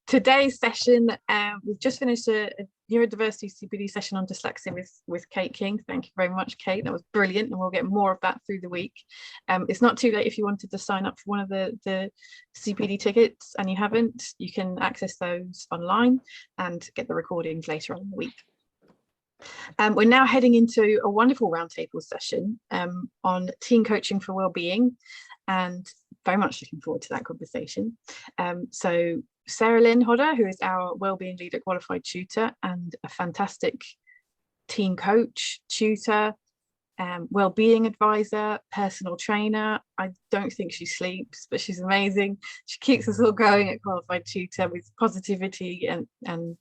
today's session, we've just finished a neurodiversity CPD session on dyslexia with Kate King. Thank you very much, Kate. That was brilliant, and we'll get more of that through the week. It's not too late if you wanted to sign up for one of the CPD tickets and you haven't. You can access those online and get the recordings later on in the week. We're now heading into a wonderful roundtable session on teen coaching for wellbeing, and very much looking forward to that conversation. So Sarahlynn Hodder, who is our wellbeing leader, qualified tutor, and a fantastic teen coach, tutor, wellbeing advisor, personal trainer. I don't think she sleeps, but she's amazing. She keeps us all going at Qualified Tutor with positivity and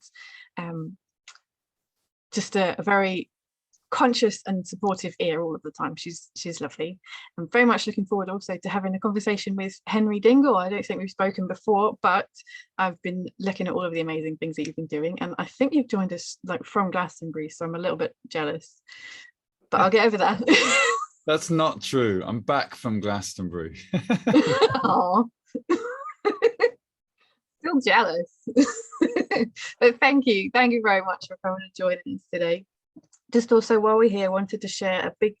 just a very conscious and supportive ear all of the time. She's lovely. I'm very much looking forward also to having a conversation with Henry Dingle. I don't think we've spoken before, but I've been looking at all of the amazing things that you've been doing, and I think you've joined us like from Glastonbury, so I'm a little bit jealous, but I'll get over that. That's not true. I'm back from Glastonbury. Oh, still jealous. But thank you very much for coming and joining us today. Just also, while we're here, I wanted to share a big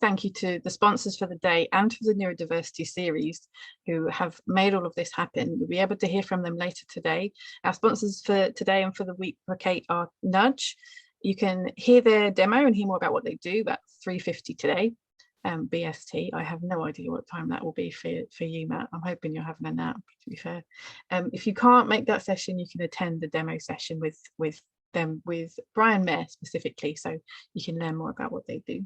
thank you to the sponsors for the day and for the neurodiversity series who have made all of this happen. You'll be able to hear from them later today. Our sponsors for today and for the week for Kate are Nudge. You can hear their demo and hear more about what they do at 3:50 today, BST. I have no idea what time that will be for you, Matt. I'm hoping you're having a nap, to be fair. If you can't make that session, you can attend the demo session with Brian Mayer specifically, so you can learn more about what they do.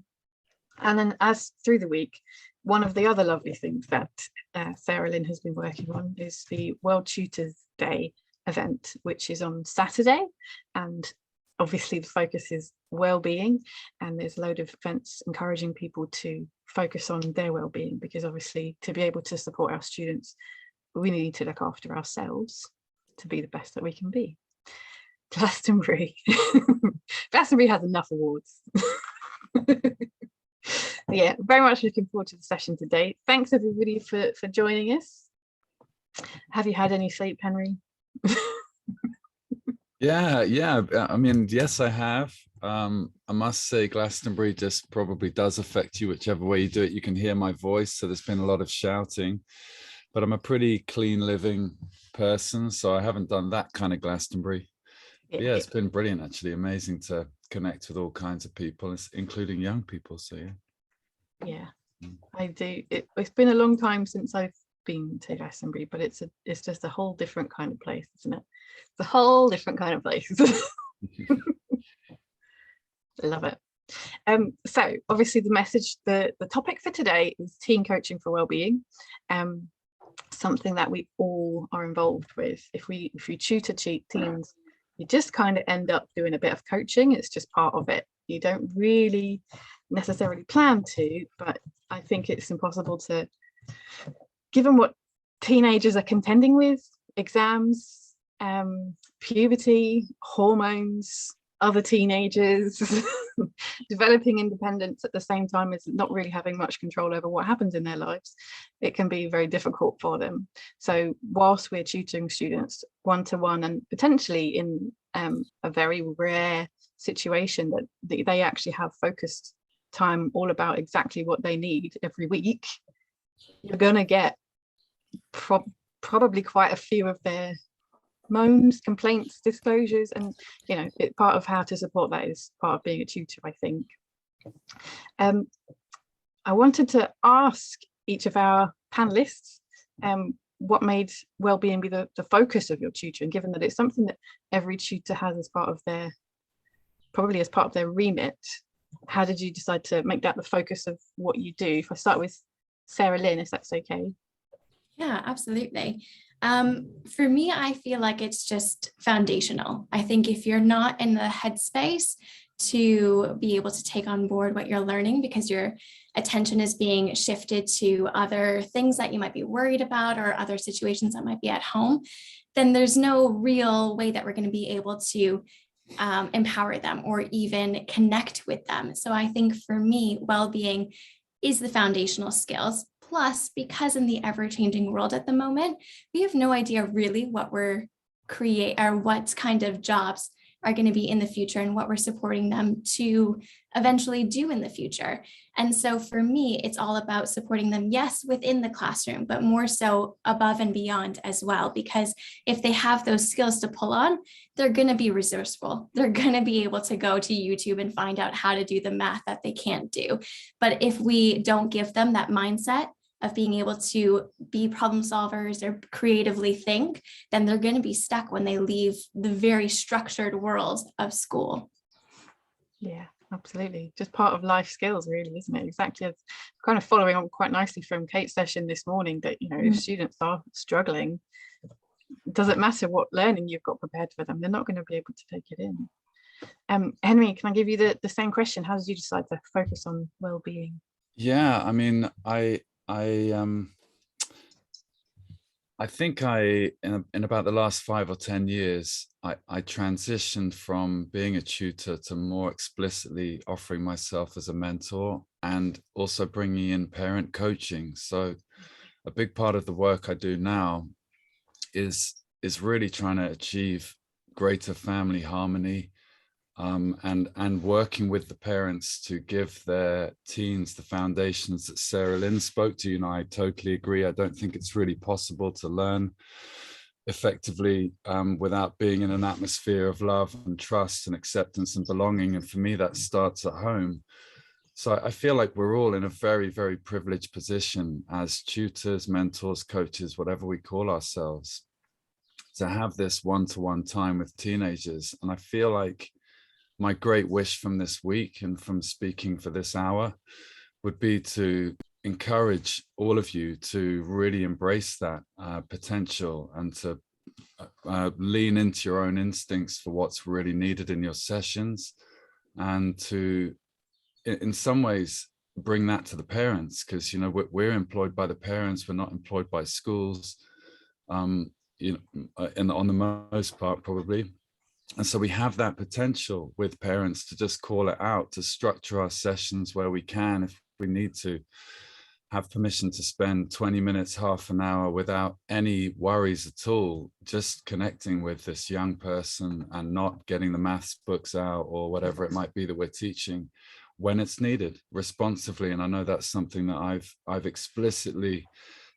And then as through the week, one of the other lovely things that Sarahlynn has been working on is the World Tutors Day event, which is on Saturday, and obviously the focus is well-being, and there's a load of events encouraging people to focus on their well-being, because obviously to be able to support our students, we need to look after ourselves to be the best that we can be. Glastonbury. Glastonbury has enough awards. Yeah, very much looking forward to the session today. Thanks everybody for joining us. Have you had any sleep, Henry? Yeah. I mean, yes, I have. I must say Glastonbury just probably does affect you, whichever way you do it. You can hear my voice, so there's been a lot of shouting, but I'm a pretty clean living person, so I haven't done that kind of Glastonbury. Yeah, it's been brilliant, actually. Amazing to connect with all kinds of people, including young people. So yeah, I do. It's been a long time since I've been to Glastonbury, but it's just a whole different kind of place, isn't it? It's a whole different kind of place. Love it. So obviously the topic for today is teen coaching for wellbeing. Something that we all are involved with. If we tutor teens, you just kind of end up doing a bit of coaching. It's just part of it. You don't really necessarily plan to, but I think it's impossible to, given what teenagers are contending with, exams, puberty, hormones, other teenagers, developing independence at the same time as not really having much control over what happens in their lives, it can be very difficult for them. So whilst we're tutoring students one-to-one and potentially in a very rare situation that they actually have focused time all about exactly what they need every week, you're going to get probably quite a few of their moans, complaints, disclosures, and part of how to support that is part of being a tutor, I think. I wanted to ask each of our panelists what made wellbeing be the focus of your tutoring, given that it's something that every tutor has as part of their remit. How did you decide to make that the focus of what you do? If I start with Sarahlynn, if that's okay. Yeah, absolutely. For me, I feel like it's just foundational. I think if you're not in the headspace to be able to take on board what you're learning because your attention is being shifted to other things that you might be worried about or other situations that might be at home, then there's no real way that we're going to be able to empower them or even connect with them. So I think for me, well-being is the foundational skills. Plus, because in the ever-changing world at the moment, we have no idea really what we're create, or what kind of jobs are going to be in the future and what we're supporting them to eventually do in the future. And so for me, it's all about supporting them, yes, within the classroom, but more so above and beyond as well, because if they have those skills to pull on, they're going to be resourceful. They're going to be able to go to YouTube and find out how to do the math that they can't do. But if we don't give them that mindset of being able to be problem solvers or creatively think, then they're going to be stuck when they leave the very structured world of school. Yeah, absolutely. Just part of life skills, really, isn't it? Exactly. It's kind of following on quite nicely from Kate's session this morning that, you know, if students are struggling, it doesn't matter what learning you've got prepared for them, they're not going to be able to take it in. Henry, can I give you the same question? How did you decide to focus on well-being? Yeah, I mean, I think in about the last 5 or 10 years, I transitioned from being a tutor to more explicitly offering myself as a mentor and also bringing in parent coaching. So a big part of the work I do now is really trying to achieve greater family harmony, and working with the parents to give their teens the foundations that Sarahlynn spoke to. You know, I totally agree. I don't think it's really possible to learn effectively without being in an atmosphere of love and trust and acceptance and belonging. And for me, that starts at home. So I feel like we're all in a very, very privileged position as tutors, mentors, coaches, whatever we call ourselves, to have this one-to-one time with teenagers. And I feel like my great wish from this week and from speaking for this hour would be to encourage all of you to really embrace that potential and to lean into your own instincts for what's really needed in your sessions, and to, in some ways, bring that to the parents, because, you know, we're employed by the parents, we're not employed by schools, you know, and on the most part, probably. And so we have that potential with parents to just call it out, to structure our sessions where we can, if we need to, have permission to spend 20 minutes, half an hour without any worries at all, just connecting with this young person and not getting the maths books out or whatever it might be that we're teaching when it's needed, responsively. And I know that's something that I've explicitly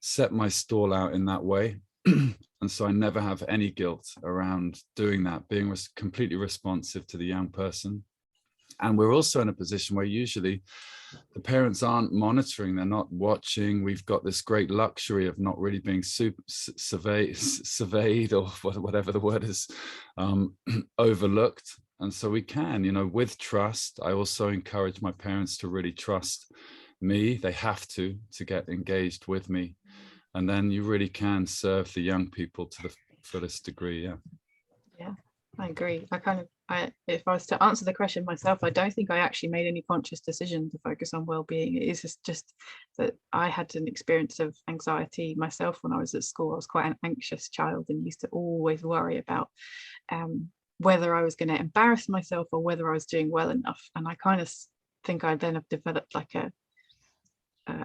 set my stall out in that way. And so I never have any guilt around doing that, being completely responsive to the young person. And we're also in a position where usually the parents aren't monitoring, they're not watching. We've got this great luxury of not really being surveyed or whatever the word is, overlooked. And so we can, you know, with trust. I also encourage my parents to really trust me. They have to get engaged with me. And then you really can serve the young people to the fullest degree. Yeah, I agree. If I was to answer the question myself, I don't think I actually made any conscious decision to focus on well-being. It is just that I had an experience of anxiety myself when I was at school. I was quite an anxious child and used to always worry about whether I was going to embarrass myself or whether I was doing well enough. And I kind of think I then have developed like a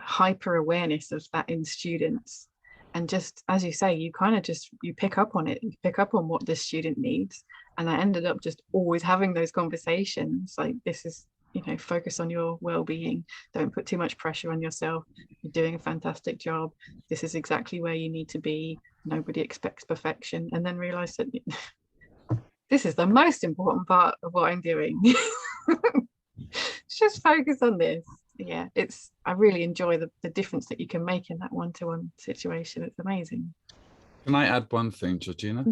hyper awareness of that in students, and just as you say, you kind of just pick up on it, you pick up on what this student needs. And I ended up just always having those conversations like, this is, you know, focus on your well-being, don't put too much pressure on yourself, you're doing a fantastic job, this is exactly where you need to be, nobody expects perfection. And then realize that this is the most important part of what I'm doing. Just focus on this. Yeah, I really enjoy the difference that you can make in that one-to-one situation. It's amazing. Can I add one thing, Georgina?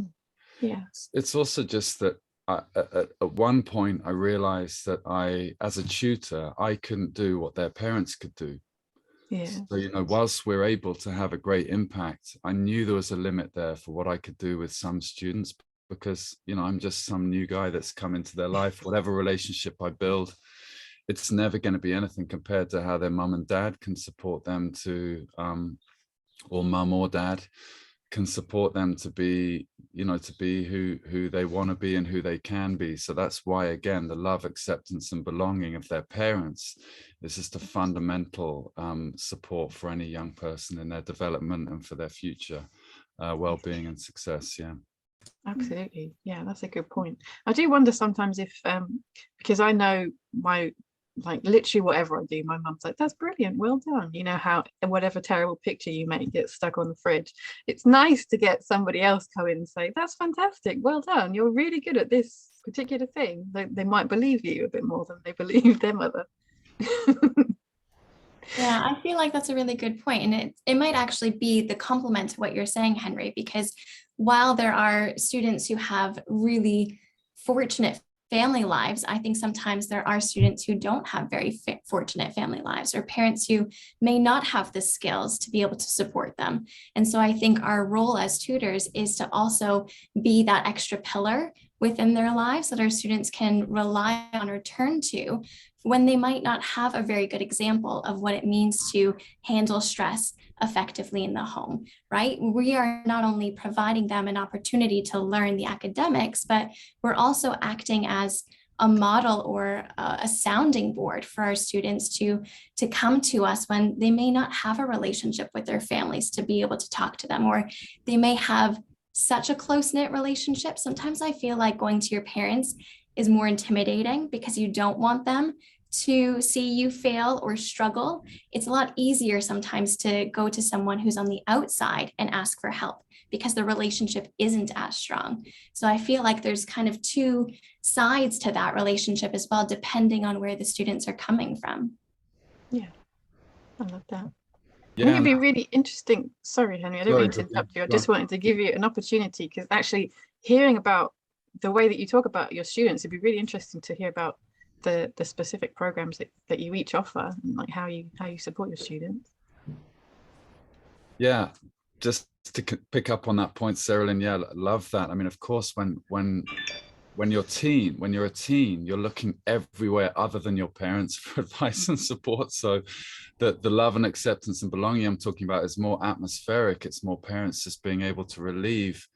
Yeah. It's also just that at one point I realized that as a tutor, I couldn't do what their parents could do. Yeah. So, you know, whilst we're able to have a great impact, I knew there was a limit there for what I could do with some students, because, you know, I'm just some new guy that's come into their life. Whatever relationship I build, it's never going to be anything compared to how their mum and dad can support them to, or mum or dad can support them to be, you know, to be who they want to be and who they can be. So that's why, again, the love, acceptance and belonging of their parents is just a fundamental support for any young person in their development and for their future well-being and success. Yeah. Absolutely. Yeah, that's a good point. I do wonder sometimes if because I know my, like, literally whatever I do, my mum's like, that's brilliant, well done. You know how whatever terrible picture you make gets stuck on the fridge. It's nice to get somebody else come in and say, that's fantastic, well done, you're really good at this particular thing. They might believe you a bit more than they believe their mother. Yeah, I feel like that's a really good point. And it might actually be the complement to what you're saying, Henry, because while there are students who have really fortunate family lives, I think sometimes there are students who don't have very fortunate family lives, or parents who may not have the skills to be able to support them. And so I think our role as tutors is to also be that extra pillar within their lives that our students can rely on or turn to when they might not have a very good example of what it means to handle stress effectively in the home, right? We are not only providing them an opportunity to learn the academics, but we're also acting as a model or a sounding board for our students to come to us when they may not have a relationship with their families to be able to talk to them, or they may have such a close-knit relationship. Sometimes I feel like going to your parents is more intimidating because you don't want them to see you fail or struggle. It's a lot easier sometimes to go to someone who's on the outside and ask for help because the relationship isn't as strong. So I feel like there's kind of two sides to that relationship as well, depending on where the students are coming from. Yeah, I love that. I Yeah, think it'd be really interesting. Sorry, Henry, I don't sorry, mean to Georgina, interrupt you. I go on. just wanted to give you an opportunity, because actually hearing about the way that you talk about your students, it'd be really interesting to hear about the specific programs that you each offer, and like how you support your students. Yeah, just to pick up on that point, Sarahlynn, yeah, love that. I mean, of course, when you're a teen, you're looking everywhere other than your parents for advice and support. So the love and acceptance and belonging I'm talking about is more atmospheric. It's more parents just being able to relieve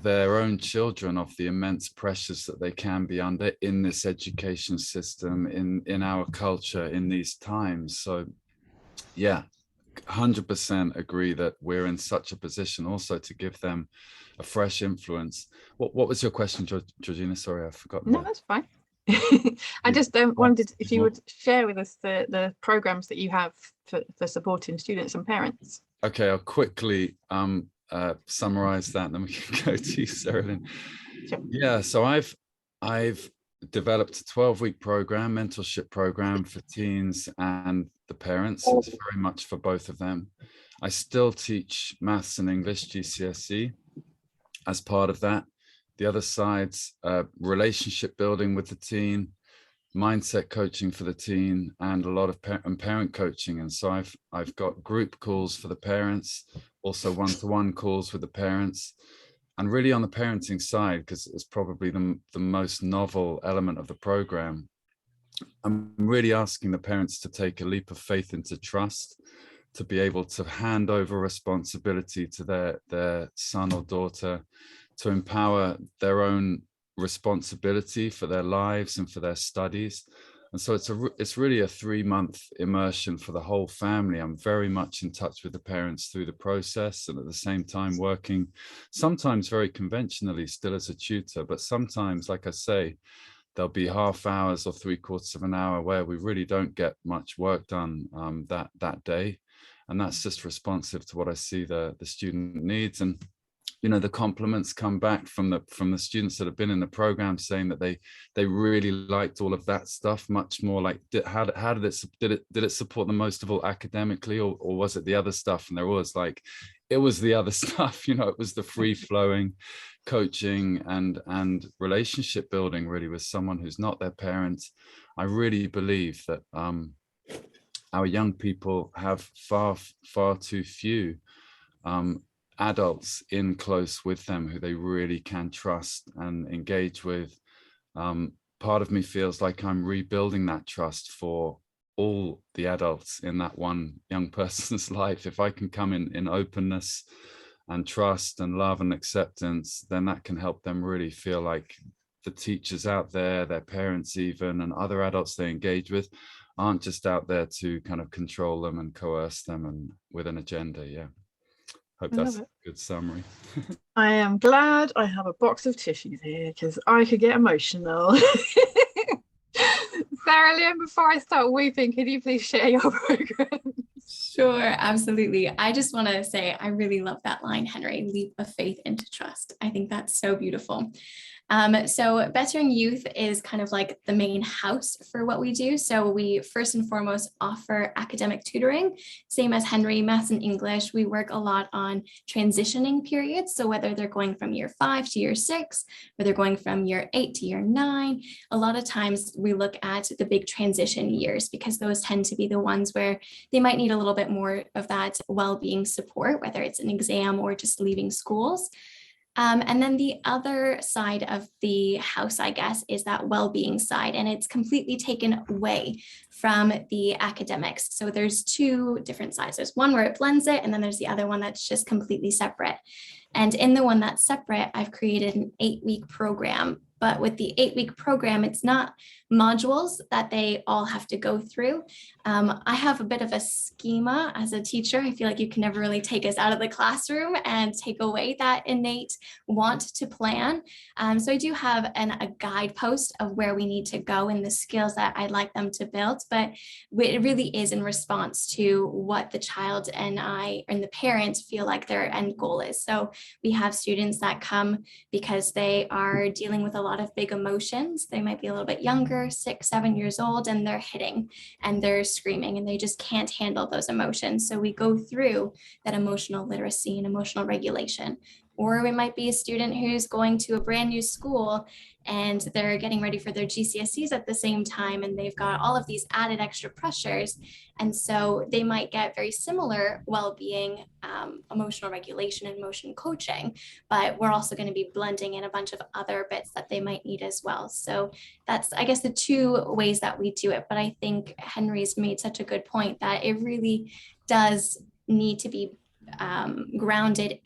their own children of the immense pressures that they can be under in this education system, in our culture, in these times. So yeah, 100% agree that we're in such a position also to give them a fresh influence. What was your question, Georgina? Sorry, I forgot. No, that's fine. I just wondered if you would share with us the programs that you have for supporting students and parents. Okay, I'll quickly summarize that, and then we can go to you, Sarahlynn. Sure. Yeah, so I've developed a 12-week program, mentorship program for teens and the parents. It's very much for both of them. I still teach maths and English GCSE as part of that. The other side's relationship building with the teen, mindset coaching for the teen, and a lot of parent coaching. And so I've got group calls for the parents, also one-to-one calls with the parents. And really on the parenting side, because it's probably the most novel element of the program, I'm really asking the parents to take a leap of faith into trust, to be able to hand over responsibility to their son or daughter, to empower their own responsibility for their lives and for their studies. And so it's really a 3-month immersion for the whole family. I'm very much in touch with the parents through the process, and at the same time working sometimes very conventionally still as a tutor, but sometimes, like I say, there'll be half hours or 3/4 of an hour where we really don't get much work done that day. And that's just responsive to what I see the student needs. And you know, the compliments come back from the students that have been in the program saying that they really liked all of that stuff much more. Like, how did it support them most of all academically, or was it the other stuff? And they're always like, it was the other stuff, you know, it was the free flowing coaching and relationship building really with someone who's not their parent. I really believe that our young people have far too few adults in close with them who they really can trust and engage with. Part of me feels like I'm rebuilding that trust for all the adults in that one young person's life. If I can come in openness and trust and love and acceptance, then that can help them really feel like the teachers out there, their parents even, and other adults they engage with aren't just out there to kind of control them and coerce them and with an agenda. Yeah. Hope I love that's a it. good summary. I am glad I have a box of tissues here because I could get emotional. Sarahlynn, before I start weeping, could you please share your program? Sure, absolutely. I just want to say I really love that line, Henry, leap of faith into trust. I think that's so beautiful. So Bettering Youth is kind of like the main house for what we do. So we first and foremost offer academic tutoring, same as Henry, maths and English. We work a lot on transitioning periods. So whether they're going from year 5 to year 6, or they're going from year 8 to year 9, a lot of times we look at the big transition years because those tend to be the ones where they might need a little bit more of that well-being support, whether it's an exam or just leaving schools. And then the other side of the house, I guess, is that well-being side, and it's completely taken away from the academics. So there's two different sides. There's one where it blends it, and then there's the other one that's just completely separate. And in the one that's separate, I've created an 8-week program. But with the 8-week program, it's not modules that they all have to go through. I have a bit of a schema as a teacher. I feel like you can never really take us out of the classroom and take away that innate want to plan. So I do have a guidepost of where we need to go and the skills that I'd like them to build, but it really is in response to what the child and I and the parents feel like their end goal is. So we have students that come because they are dealing with a lot of big emotions. They might be a little bit younger, 6, 7 years old, and they're hitting and they're screaming and they just can't handle those emotions. So we go through that emotional literacy and emotional regulation. Or it might be a student who's going to a brand new school and they're getting ready for their GCSEs at the same time, and they've got all of these added extra pressures. And so they might get very similar well-being, emotional regulation and emotion coaching, but we're also going to be blending in a bunch of other bits that they might need as well. So that's, I guess, the two ways that we do it. But I think Henry's made such a good point that it really does need to be grounded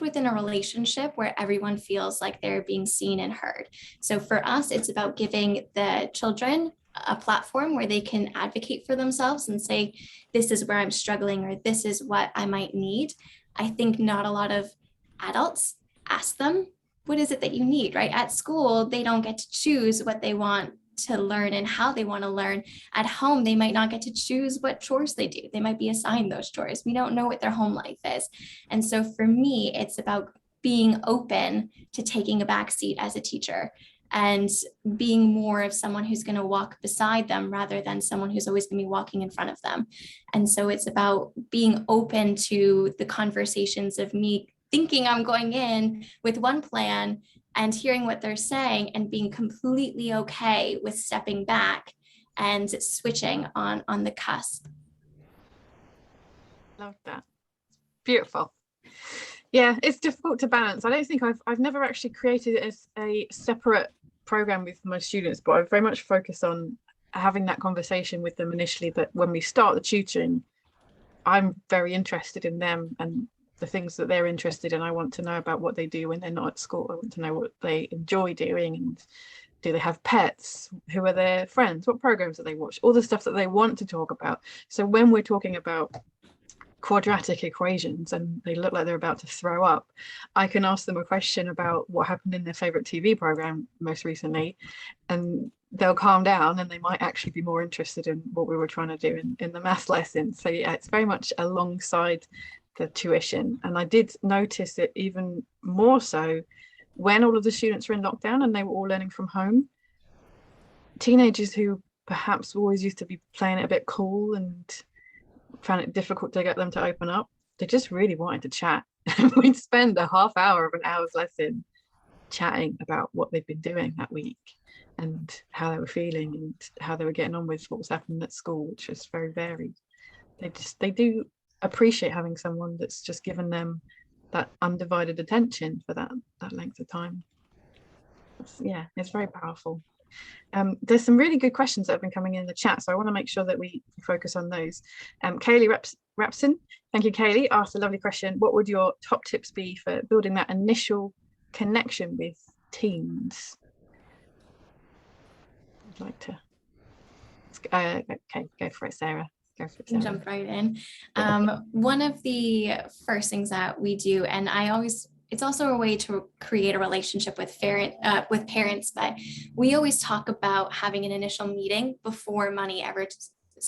within a relationship where everyone feels like they're being seen and heard. So for us, it's about giving the children a platform where they can advocate for themselves and say, this is where I'm struggling, or this is what I might need. I think not a lot of adults ask them, what is it that you need, right? At school, they don't get to choose what they want to learn and how they want to learn. At home, they might not get to choose what chores they do. They might be assigned those chores. We don't know what their home life is. And so for me, it's about being open to taking a back seat as a teacher and being more of someone who's going to walk beside them rather than someone who's always going to be walking in front of them. And so it's about being open to the conversations of me thinking I'm going in with one plan and hearing what they're saying and being completely okay with stepping back and switching on the cusp. Love that. Beautiful. Yeah, it's difficult to balance. I don't think I've never actually created it as a separate program with my students, but I very much focus on having that conversation with them initially, that when we start the tutoring, I'm very interested in them and the things that they're interested in. I want to know about what they do when they're not at school. I want to know what they enjoy doing, and do they have pets? Who are their friends? What programs do they watch? All the stuff that they want to talk about. So when we're talking about quadratic equations and they look like they're about to throw up, I can ask them a question about what happened in their favorite TV program most recently, and they'll calm down and they might actually be more interested in what we were trying to do in the math lesson. So yeah, it's very much alongside the tuition. And I did notice it even more so when all of the students were in lockdown and they were all learning from home. Teenagers who perhaps always used to be playing it a bit cool and found it difficult to get them to open up, they just really wanted to chat. We'd spend a half hour of an hour's lesson chatting about what they've been doing that week and how they were feeling and how they were getting on with what was happening at school, which was very varied. They do appreciate having someone that's just given them that undivided attention for that length of time. Yeah, it's very powerful. There's some really good questions that have been coming in the chat, so I want to make sure that we focus on those. Kaylee Rapson, thank you, Kaylee, asked a lovely question. What would your top tips be for building that initial connection with teens? I'd like to okay, go for it, Sarah. Go for it, Can Sarah. jump right in. One of the first things that we do, and it's also a way to create a relationship with parents, but we always talk about having an initial meeting before money ever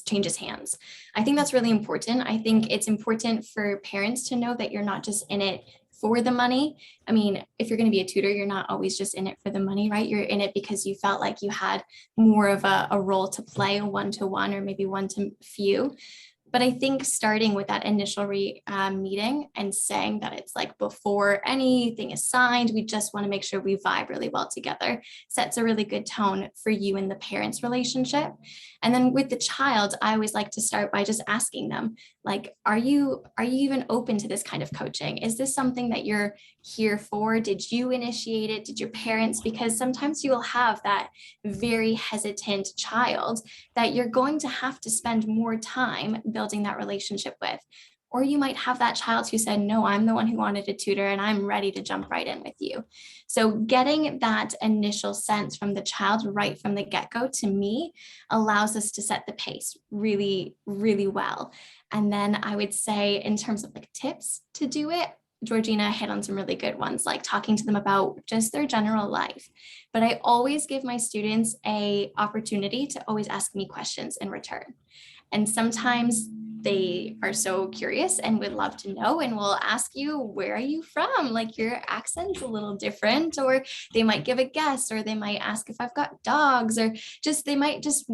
changes hands. I think that's really important. I think it's important for parents to know that you're not just in it for the money. I mean, if you're going to be a tutor, you're not always just in it for the money, right? You're in it because you felt like you had more of a role to play, one-to-one or maybe one-to-few. But I think starting with that initial meeting and saying that it's like before anything is signed, we just want to make sure we vibe really well together, sets a really good tone for you and the parents' relationship. And then with the child, I always like to start by just asking them, like, are you even open to this kind of coaching? Is this something that you're here for? Did you initiate it? Did your parents? Because sometimes you will have that very hesitant child that you're going to have to spend more time building that relationship with. Or you might have that child who said, no, I'm the one who wanted a tutor and I'm ready to jump right in with you. So getting that initial sense from the child right from the get-go, to me, allows us to set the pace really, really well. And then I would say in terms of like tips to do it, Georgina hit on some really good ones, like talking to them about just their general life. But I always give my students an opportunity to always ask me questions in return. And sometimes they are so curious and would love to know and will ask you, where are you from? Like, your accent's a little different, or they might give a guess, or they might ask if I've got dogs, or just they might just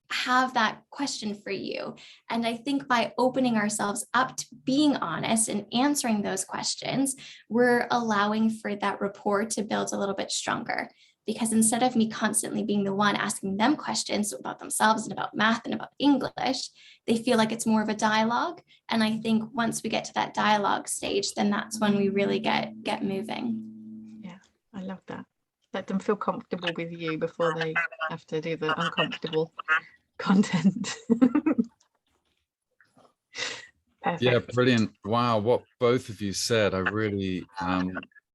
have that question for you. And I think by opening ourselves up to being honest and answering those questions, we're allowing for that rapport to build a little bit stronger. Because instead of me constantly being the one asking them questions about themselves and about math and about English, they feel like it's more of a dialogue. And I think once we get to that dialogue stage, then that's when we really get moving. Yeah, I love that. Let them feel comfortable with you before they have to do the uncomfortable content. Perfect. Yeah, brilliant. Wow, what both of you said, I really,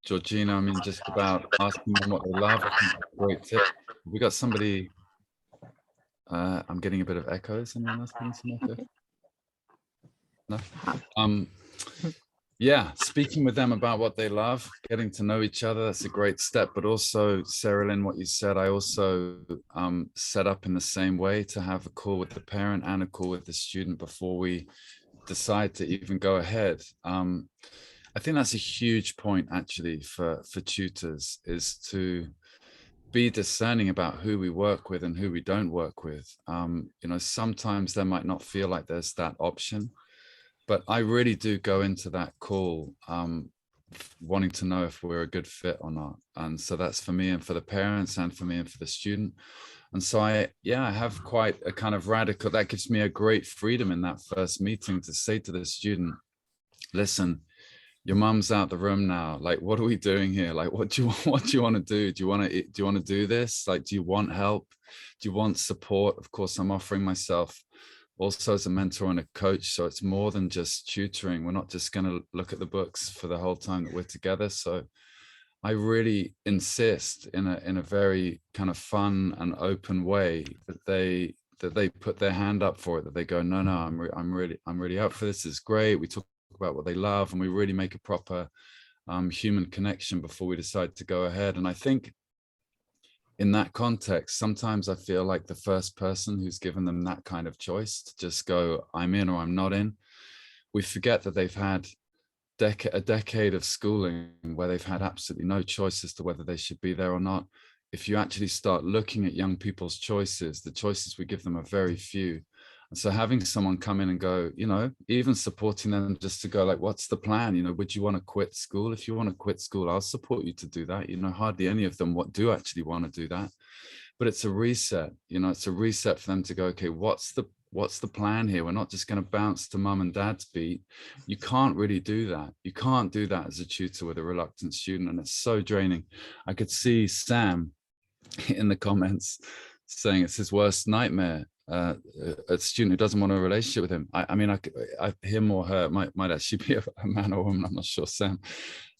Georgina, I mean, just about asking them what they love. I think that's a great tip. We got somebody, I'm getting a bit of echoes. Anyone else getting some echo? No? Yeah, speaking with them about what they love, getting to know each other, that's a great step. But also, Sarahlynn, what you said, I also set up in the same way to have a call with the parent and a call with the student before we decide to even go ahead. I think that's a huge point actually for tutors, is to be discerning about who we work with and who we don't work with. You know, sometimes there might not feel like there's that option, but I really do go into that call wanting to know if we're a good fit or not. And so that's for me and for the parents and for me and for the student. And so I have quite a kind of radical, that gives me a great freedom in that first meeting to say to the student, listen, your mum's out the room now. Like, what are we doing here? Like, what do you want to do? Do you want to do this? Like, do you want help? Do you want support? Of course, I'm offering myself also as a mentor and a coach. So it's more than just tutoring. We're not just going to look at the books for the whole time that we're together. So I really insist in a very kind of fun and open way that they put their hand up for it, that they go, no, I'm really up for this. It's great. We talk about what they love and we really make a proper human connection before we decide to go ahead. And I think in that context, sometimes I feel like the first person who's given them that kind of choice to just go, I'm in or I'm not in, we forget that they've had a decade of schooling where they've had absolutely no choice as to whether they should be there or not. If you actually start looking at young people's choices, the choices we give them are very few. And so having someone come in and go, you know, even supporting them just to go like, what's the plan? You know, would you want to quit school? If you want to quit school, I'll support you to do that. You know, hardly any of them do actually want to do that. But it's a reset, you know, it's a reset for them to go, okay, what's the plan here? We're not just going to bounce to mum and dad's beat. You can't really do that. You can't do that as a tutor with a reluctant student. And it's so draining. I could see Sam in the comments saying it's his worst nightmare. a student who doesn't want a relationship with him. I mean, him or her might actually be a man or woman. I'm not sure, Sam.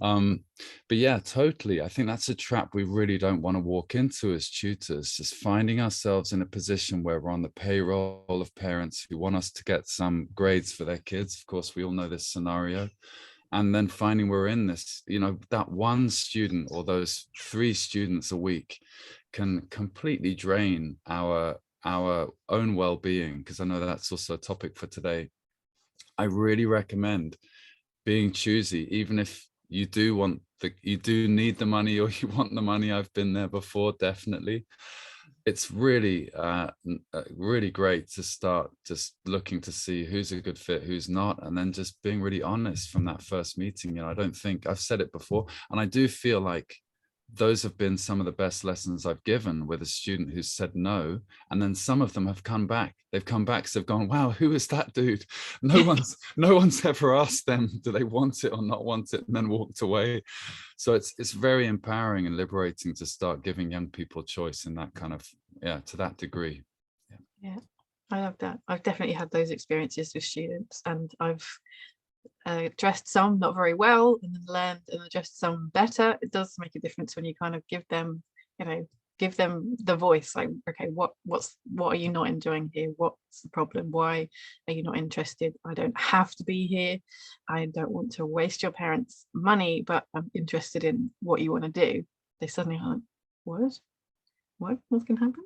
But yeah, totally. I think that's a trap we really don't want to walk into as tutors, just finding ourselves in a position where we're on the payroll of parents who want us to get some grades for their kids. Of course, we all know this scenario. And then finding we're in this, that one student or those 3 students a week can completely drain our own well-being, because I know that's also a topic for today. I really recommend being choosy, even if you do need the money, or you want the money. I've been there before, definitely. It's really really great to start just looking to see who's a good fit, who's not, and then just being really honest from that first meeting. I don't think, I've said it before, and I do feel like those have been some of the best lessons I've given, with a student who's said no, and then some of them have come back. They've come back because they've gone, wow, who is that dude? No one's ever asked them, do they want it or not want it, and then walked away. So it's very empowering and liberating to start giving young people choice in that kind of, to that degree. Yeah, I love that. I've definitely had those experiences with students, and I've addressed some not very well, and then learned and addressed some better. It does make a difference when you kind of give them the voice, like, okay, what are you not enjoying here? What's the problem? Why are you not interested? I don't have to be here. I don't want to waste your parents' money, but I'm interested in what you want to do. They suddenly are like, what's gonna happen?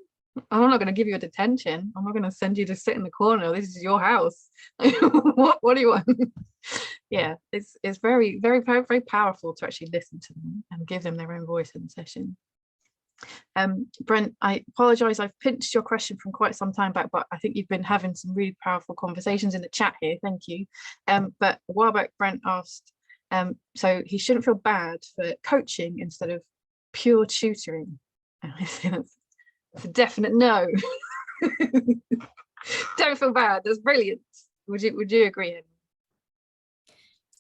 I'm not going to give you a detention. I'm not going to send you to sit in the corner. This is your house. What do you want? Yeah, it's very, very, very, very powerful to actually listen to them and give them their own voice in the session. Brent, I apologize, I've pinched your question from quite some time back, but I think you've been having some really powerful conversations in the chat here. Thank you. But a while back, Brent asked, so he shouldn't feel bad for coaching instead of pure tutoring. It's a definite no. Don't feel bad. That's brilliant. Would you agree, Henry?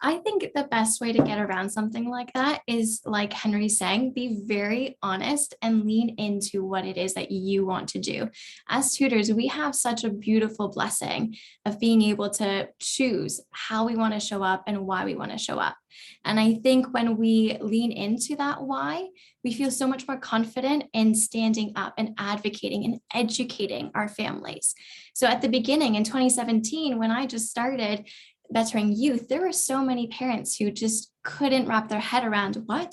I think the best way to get around something like that is, like Henry's saying, be very honest and lean into what it is that you want to do. As tutors, we have such a beautiful blessing of being able to choose how we want to show up and why we want to show up. And I think when we lean into that why, we feel so much more confident in standing up and advocating and educating our families. So at the beginning in 2017, when I just started mentoring youth, there were so many parents who just couldn't wrap their head around, what?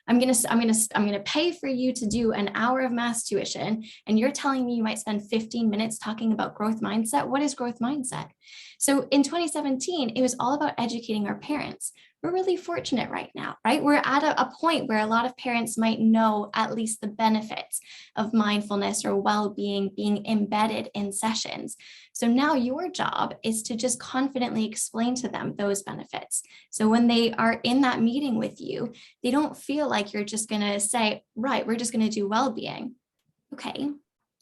I'm gonna pay for you to do an hour of math tuition, and you're telling me you might spend 15 minutes talking about growth mindset. What is growth mindset? So in 2017, it was all about educating our parents. We're really fortunate right now, right? We're at a point where a lot of parents might know at least the benefits of mindfulness or well-being being embedded in sessions. So now your job is to just confidently explain to them those benefits. So when they are in that meeting with you, they don't feel like you're just going to say, right, we're just going to do well-being. Okay.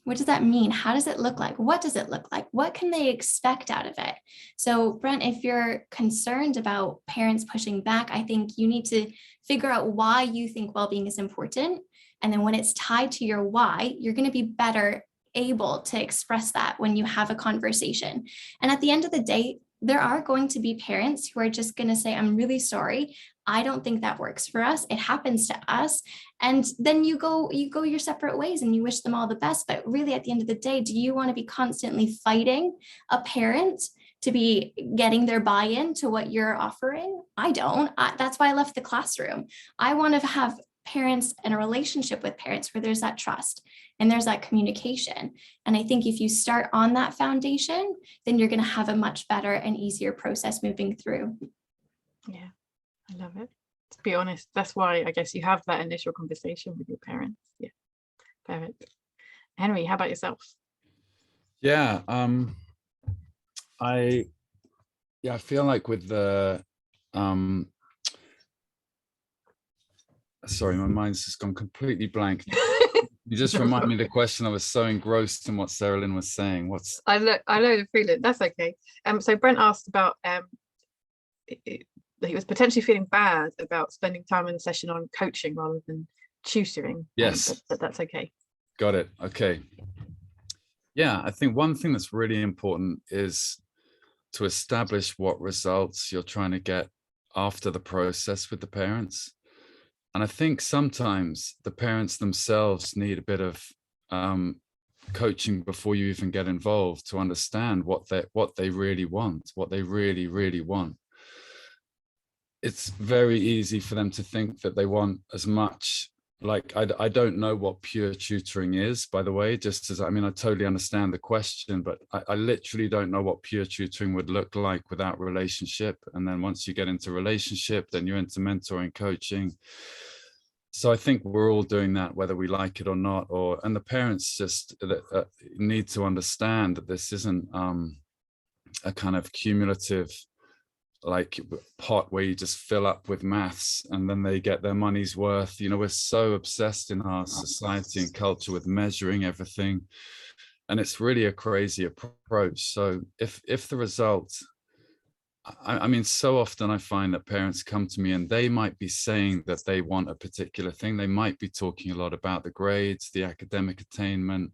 What does that mean? How does it look like? What does it look like? What can they expect out of it? So Brent, if you're concerned about parents pushing back, I think you need to figure out why you think well-being is important. And then when it's tied to your why, you're going to be better able to express that when you have a conversation. And at the end of the day, there are going to be parents who are just going to say, I'm really sorry. I don't think that works for us. It happens to us. And then you go your separate ways and you wish them all the best. But really, at the end of the day, do you want to be constantly fighting a parent to be getting their buy-in to what you're offering? I don't. That's why I left the classroom. I want to have parents and a relationship with parents where there's that trust and there's that communication. And I think if you start on that foundation, then you're going to have a much better and easier process moving through. Yeah, I love it. To be honest, that's why I guess you have that initial conversation with your parents. Yeah, perfect. Henry, how about yourself? Yeah, I feel like with the sorry, my mind's just gone completely blank. You just remind me of the question. I was so engrossed in what Sarahlynn was saying. I know the feeling. That's okay. So Brent asked about he was potentially feeling bad about spending time in the session on coaching rather than tutoring. Yes, but that's okay. Got it. Okay. Yeah, I think one thing that's really important is to establish what results you're trying to get after the process with the parents. And I think sometimes the parents themselves need a bit of coaching before you even get involved to understand what they really want, what they really, really want. It's very easy for them to think that they want as much. Like, I don't know what pure tutoring is, by the way, just as, I mean, I totally understand the question, but I literally don't know what pure tutoring would look like without relationship. And then once you get into relationship, then you're into mentoring, coaching. So I think we're all doing that, whether we like it or not, and the parents just need to understand that this isn't a kind of cumulative like pot where you just fill up with maths and then they get their money's worth. You know, we're so obsessed in our society and culture with measuring everything, and it's really a crazy approach. So if the result, I mean, so often I find that parents come to me and they might be saying that they want a particular thing. They might be talking a lot about the grades, the academic attainment,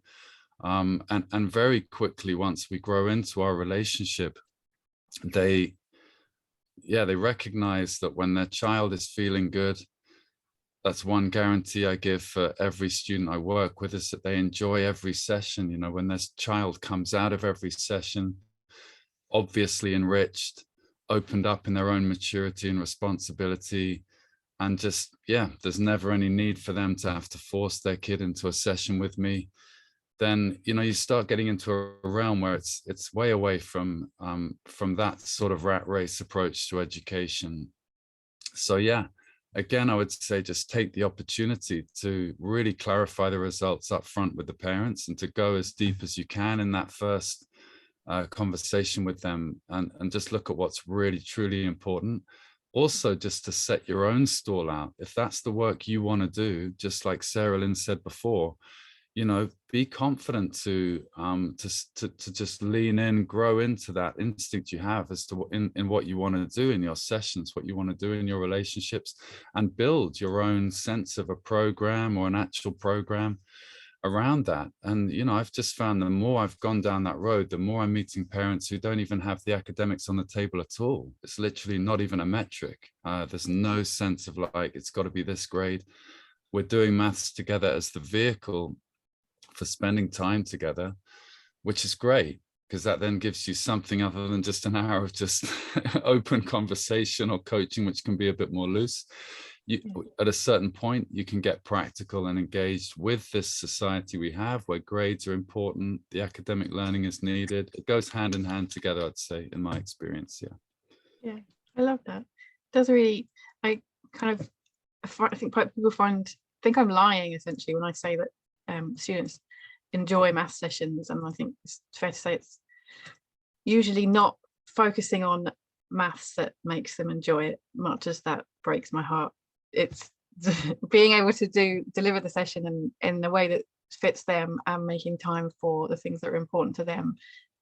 and very quickly, once we grow into our relationship, they recognize that when their child is feeling good, that's one guarantee I give for every student I work with, is that they enjoy every session. You know, when this child comes out of every session, obviously enriched, opened up in their own maturity and responsibility, and just, there's never any need for them to have to force their kid into a session with me, then, you know, you start getting into a realm where it's way away from that sort of rat race approach to education. So again, I would say just take the opportunity to really clarify the results up front with the parents, and to go as deep as you can in that first conversation with them, and just look at what's really truly important. Also, just to set your own stall out, if that's the work you want to do, just like Sarahlynn said before, you know, be confident to just lean in, grow into that instinct you have as to in what you want to do in your sessions, what you want to do in your relationships, and build your own sense of a program or an actual program around that. And, you know, I've just found the more I've gone down that road, the more I'm meeting parents who don't even have the academics on the table at all. It's literally not even a metric. There's no sense of like, it's got to be this grade. We're doing maths together as the vehicle for spending time together, which is great, because that then gives you something other than just an hour of just open conversation or coaching, which can be a bit more loose. At a certain point, you can get practical and engaged with this society we have, where grades are important, the academic learning is needed. It goes hand in hand together, I'd say, in my experience. Yeah, I love that. It does really, I think people think I'm lying essentially when I say that students enjoy math sessions, and I think it's fair to say it's usually not focusing on maths that makes them enjoy it, much as that breaks my heart. It's being able to deliver the session in a way that fits them, and making time for the things that are important to them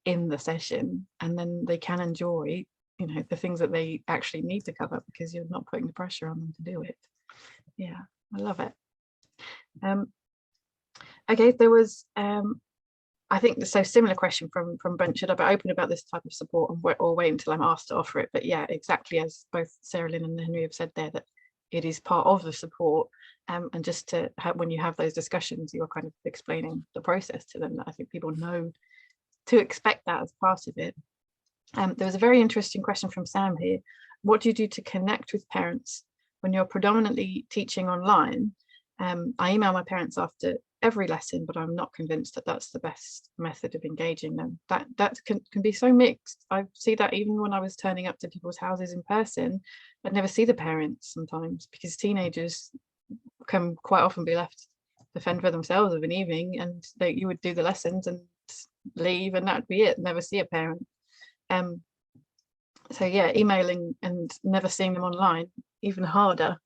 in the session, and then they can enjoy, you know, the things that they actually need to cover, because you're not putting the pressure on them to do it. Yeah, I love it. Okay, there was I think so similar question from Brent: should I be open about this type of support or wait until I'm asked to offer it? But yeah, exactly as both Sarahlynn and Henry have said there, that it is part of the support, and just to have, when you have those discussions, you're kind of explaining the process to them, that I think people know to expect that as part of it. There was a very interesting question from Sam here. What do you do to connect with parents when you're predominantly teaching online? I email my parents after every lesson, but I'm not convinced that that's the best method of engaging them. That can be so mixed. I see that even when I was turning up to people's houses in person, I'd never see the parents sometimes, because teenagers can quite often be left to fend for themselves of an evening, and you would do the lessons and leave, and that'd be it, never see a parent. So yeah, emailing and never seeing them online, even harder.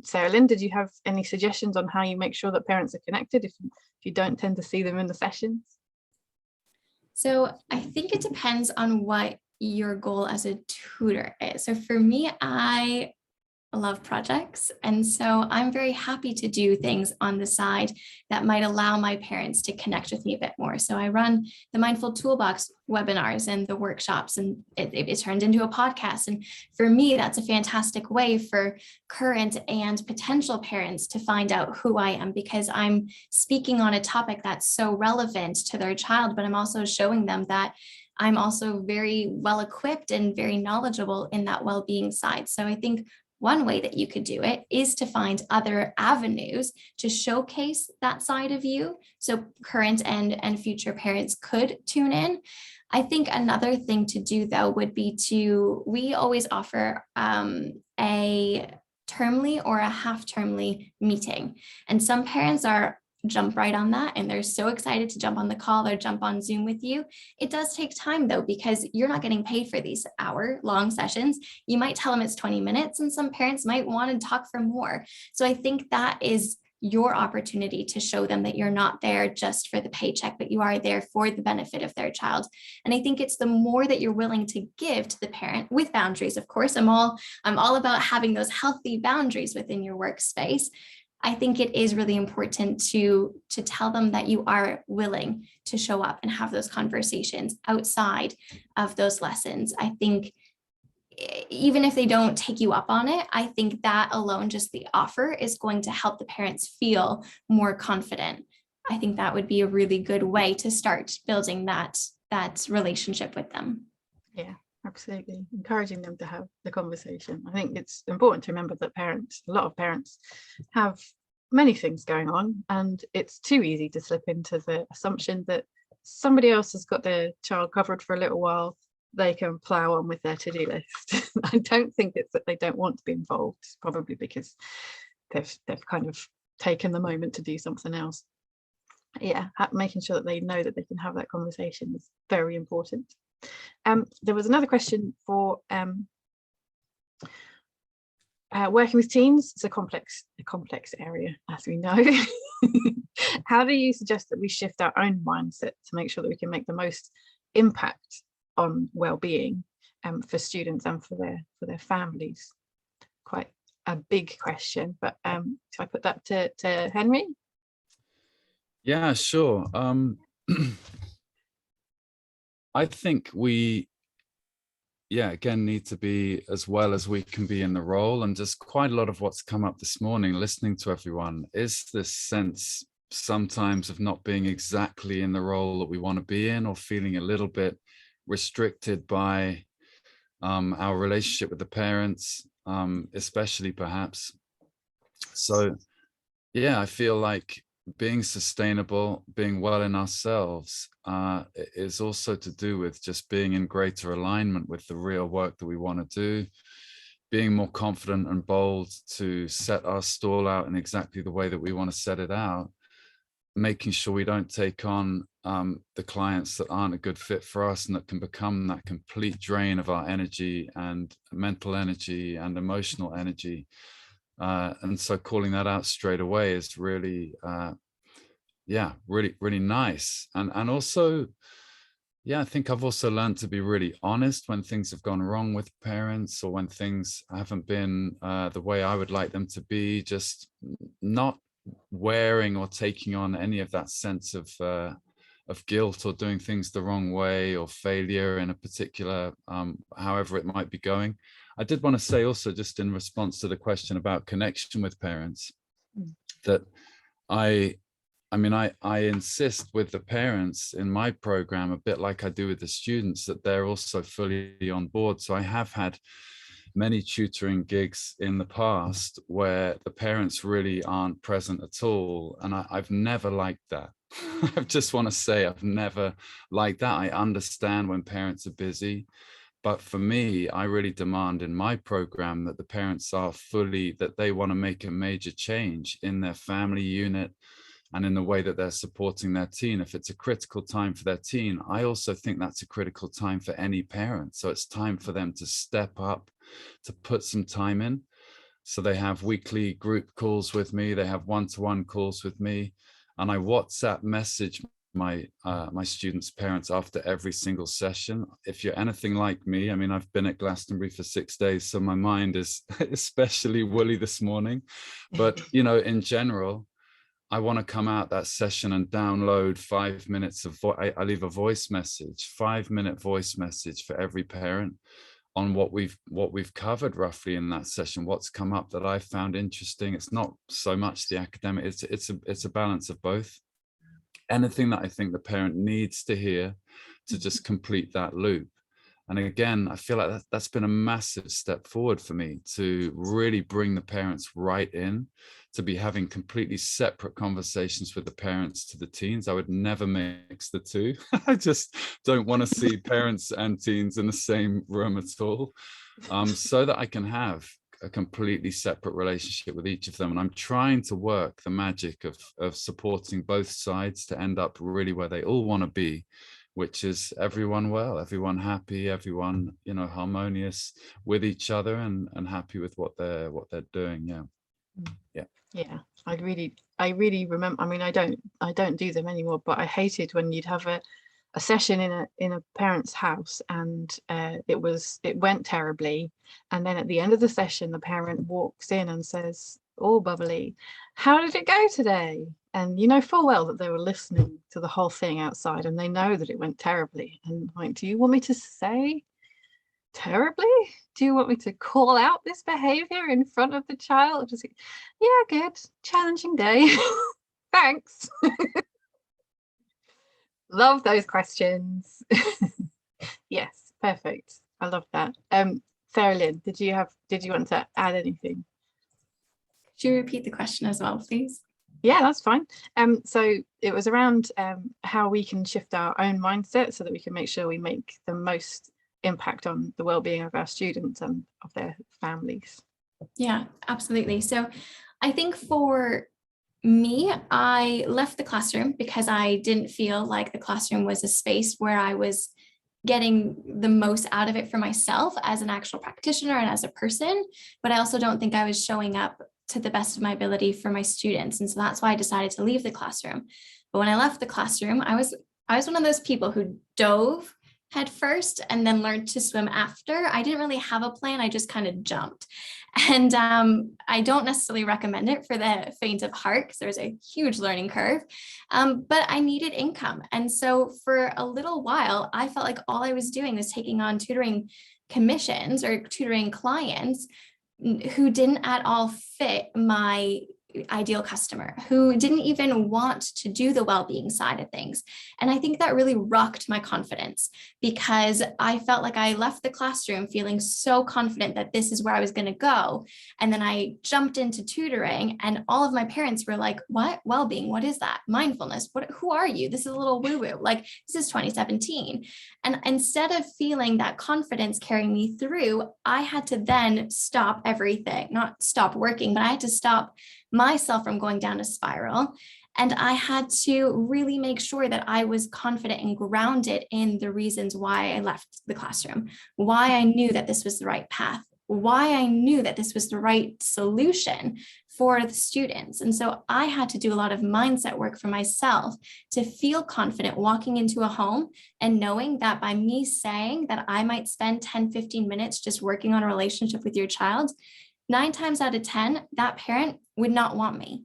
Sarahlynn, did you have any suggestions on how you make sure that parents are connected if you don't tend to see them in the sessions? So I think it depends on what your goal as a tutor is. So for me, I love projects. And so I'm very happy to do things on the side that might allow my parents to connect with me a bit more. So I run the Mindful Toolbox webinars and the workshops, and it turned into a podcast. And for me, that's a fantastic way for current and potential parents to find out who I am, because I'm speaking on a topic that's so relevant to their child, but I'm also showing them that I'm also very well equipped and very knowledgeable in that well-being side. So I think one way that you could do it is to find other avenues to showcase that side of you, so current and future parents could tune in. I think another thing to do, though, would be we always offer a termly or a half-termly meeting. And some parents jump right on that, and they're so excited to jump on the call or jump on Zoom with you. It does take time, though, because you're not getting paid for these hour-long sessions. You might tell them it's 20 minutes, and some parents might want to talk for more. So I think that is your opportunity to show them that you're not there just for the paycheck, but you are there for the benefit of their child. And I think it's the more that you're willing to give to the parent, with boundaries, of course. I'm all about having those healthy boundaries within your workspace. I think it is really important to tell them that you are willing to show up and have those conversations outside of those lessons. I think even if they don't take you up on it, I think that alone, just the offer, is going to help the parents feel more confident. I think that would be a really good way to start building that relationship with them. Yeah, absolutely. Encouraging them to have the conversation. I think it's important to remember that a lot of parents have many things going on, and it's too easy to slip into the assumption that somebody else has got their child covered for a little while. They can plow on with their to-do list. I don't think it's that they don't want to be involved. It's probably because they've kind of taken the moment to do something else. Yeah, making sure that they know that they can have that conversation is very important. There was another question for working with teens. It's a complex area, as we know. How do you suggest that we shift our own mindset to make sure that we can make the most impact on well-being for students and for their families? Quite a big question, but so I put that to Henry. Yeah, sure. I think we, again, need to be as well as we can be in the role. And just quite a lot of what's come up this morning, listening to everyone, is this sense sometimes of not being exactly in the role that we want to be in, or feeling a little bit restricted by our relationship with the parents, especially perhaps. So, yeah, I feel like being sustainable, being well in ourselves is also to do with just being in greater alignment with the real work that we want to do, being more confident and bold to set our stall out in exactly the way that we want to set it out, making sure we don't take on the clients that aren't a good fit for us and that can become that complete drain of our energy and mental energy and emotional energy. And so calling that out straight away is really, really nice. And also, I think I've also learned to be really honest when things have gone wrong with parents, or when things haven't been the way I would like them to be, just not wearing or taking on any of that sense of guilt, or doing things the wrong way, or failure in a particular, however it might be going. I did want to say also, just in response to the question about connection with parents, that I insist with the parents in my program, a bit like I do with the students, that they're also fully on board. So I have had many tutoring gigs in the past where the parents really aren't present at all. And I've never liked that. I just want to say I've never liked that. I understand when parents are busy, but for me, I really demand in my program that the parents are fully, that they want to make a major change in their family unit and in the way that they're supporting their teen. If it's a critical time for their teen, I also think that's a critical time for any parent. So it's time for them to step up, to put some time in. So they have weekly group calls with me, they have one-to-one calls with me, and I WhatsApp message my students' parents after every single session. If you're anything like me, I mean, I've been at Glastonbury for 6 days, so my mind is especially woolly this morning. But, you know, in general, I want to come out that session and download 5 minutes of I leave a voice message, 5-minute voice message for every parent on what we've covered roughly in that session, what's come up that I found interesting. It's not so much the academic, it's a balance of both. Anything that I think the parent needs to hear to just complete that loop. And again, I feel like that's been a massive step forward for me, to really bring the parents right in, to be having completely separate conversations with the parents to the teens. I would never mix the two. I just don't want to see parents and teens in the same room at all, so that I can have a completely separate relationship with each of them. And I'm trying to work the magic of supporting both sides to end up really where they all want to be, which is everyone well, everyone happy, everyone, you know, harmonious with each other and happy with what they're doing. Yeah. I really remember, I mean, I don't do them anymore, but I hated when you'd have a session in a parent's house and it went terribly, and then at the end of the session the parent walks in and says, all bubbly, how did it go today? And you know full well that they were listening to the whole thing outside and they know that it went terribly. And like, do you want me to say terribly? Do you want me to call out this behavior in front of the child? Just, yeah, good, challenging day. Thanks. Love those questions. Yes, perfect. I love that. Sarahlynn, did you want to add anything? Could you repeat the question as well, please? Yeah, that's fine. So it was around how we can shift our own mindset so that we can make sure we make the most impact on the well-being of our students and of their families. Yeah, absolutely. So I think for me, I left the classroom because I didn't feel like the classroom was a space where I was getting the most out of it for myself as an actual practitioner and as a person, but I also don't think I was showing up to the best of my ability for my students. And so that's why I decided to leave the classroom. But when I left the classroom, I was one of those people who dove head first and then learned to swim after. I didn't really have a plan. I just kind of jumped. And I don't necessarily recommend it for the faint of heart because there's a huge learning curve, but I needed income. And so for a little while, I felt like all I was doing was taking on tutoring commissions or tutoring clients who didn't at all fit my ideal customer, who didn't even want to do the well-being side of things. And I think that really rocked my confidence because I felt like I left the classroom feeling so confident that this is where I was going to go. And then I jumped into tutoring and all of my parents were like, what? Well-being? What is that? Mindfulness? Who are you? This is a little woo-woo. Like, this is 2017. And instead of feeling that confidence carrying me through, I had to then stop everything, not stop working, but I had to stop myself from going down a spiral. And I had to really make sure that I was confident and grounded in the reasons why I left the classroom, why I knew that this was the right path, why I knew that this was the right solution for the students. And so I had to do a lot of mindset work for myself to feel confident walking into a home and knowing that by me saying that I might spend 10, 15 minutes just working on a relationship with your child, 9 times out of 10, that parent would not want me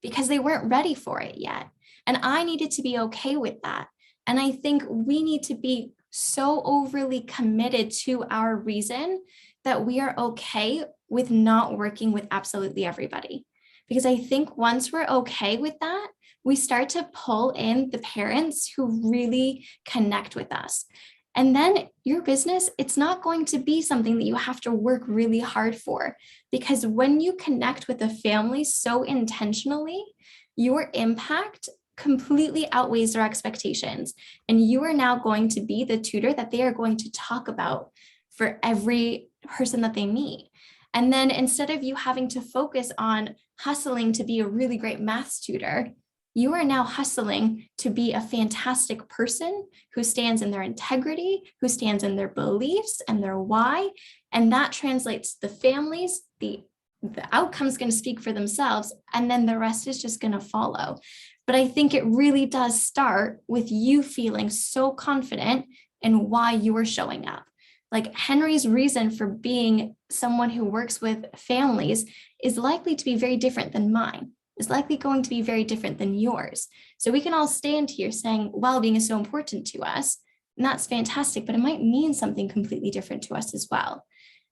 because they weren't ready for it yet. And I needed to be okay with that. And I think we need to be so overly committed to our reason that we are okay with not working with absolutely everybody. Because I think once we're okay with that, we start to pull in the parents who really connect with us. And then your business, it's not going to be something that you have to work really hard for, because when you connect with a family so intentionally, your impact completely outweighs their expectations. And you are now going to be the tutor that they are going to talk about for every person that they meet. And then instead of you having to focus on hustling to be a really great maths tutor, you are now hustling to be a fantastic person who stands in their integrity, who stands in their beliefs and their why. And that translates to the families, the the outcome's going to speak for themselves, and then the rest is just going to follow. But I think it really does start with you feeling so confident in why you're showing up. Like Henry's reason for being someone who works with families is likely to be very different than mine, is likely going to be very different than yours. So we can all stand here saying well-being is so important to us, and that's fantastic, but it might mean something completely different to us as well.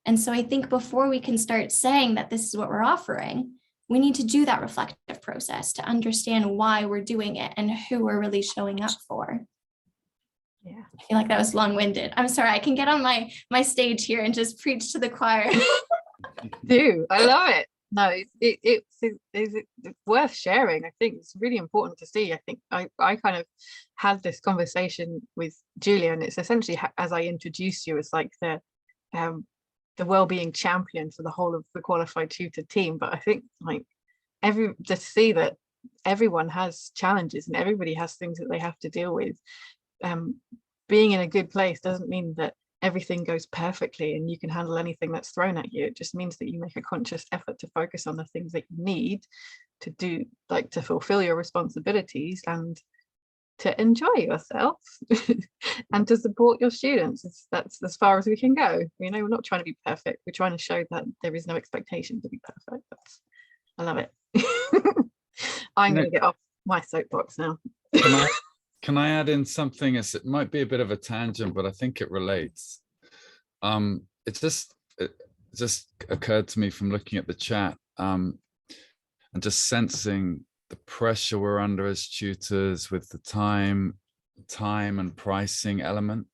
And so I think before we can start saying that this is what we're offering, we need to do that reflective process to understand why we're doing it and who we're really showing up for. Yeah, I feel like that was long-winded. I'm sorry, I can get on my stage here and just preach to the choir. I love it. No, it's worth sharing. I think it's really important to see. I think I kind of had this conversation with Julia, and it's essentially, as I introduced you, it's like the well-being champion for the whole of the Qualified Tutor team. But I think like to see that everyone has challenges and everybody has things that they have to deal with. Being in a good place doesn't mean that everything goes perfectly and you can handle anything that's thrown at you. It just means that you make a conscious effort to focus on the things that you need to do, like to fulfill your responsibilities and to enjoy yourself and to support your students. That's as far as we can go. You know, we're not trying to be perfect. We're trying to show that there is no expectation to be perfect. I love it. I'm going to get off my soapbox now. Can I add in something? It might be a bit of a tangent, but I think it relates. It just occurred to me from looking at the chat and just sensing the pressure we're under as tutors with the time and pricing element.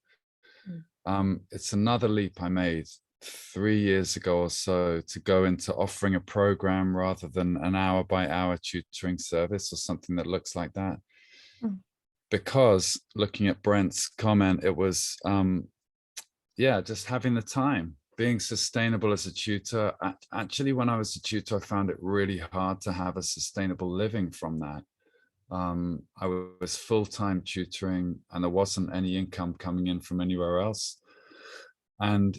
It's another leap I made 3 years ago or so to go into offering a program rather than an hour-by-hour tutoring service or something that looks like that. Because looking at Brent's comment, it was, just having the time, being sustainable as a tutor. Actually, when I was a tutor, I found it really hard to have a sustainable living from that. I was full-time tutoring and there wasn't any income coming in from anywhere else. And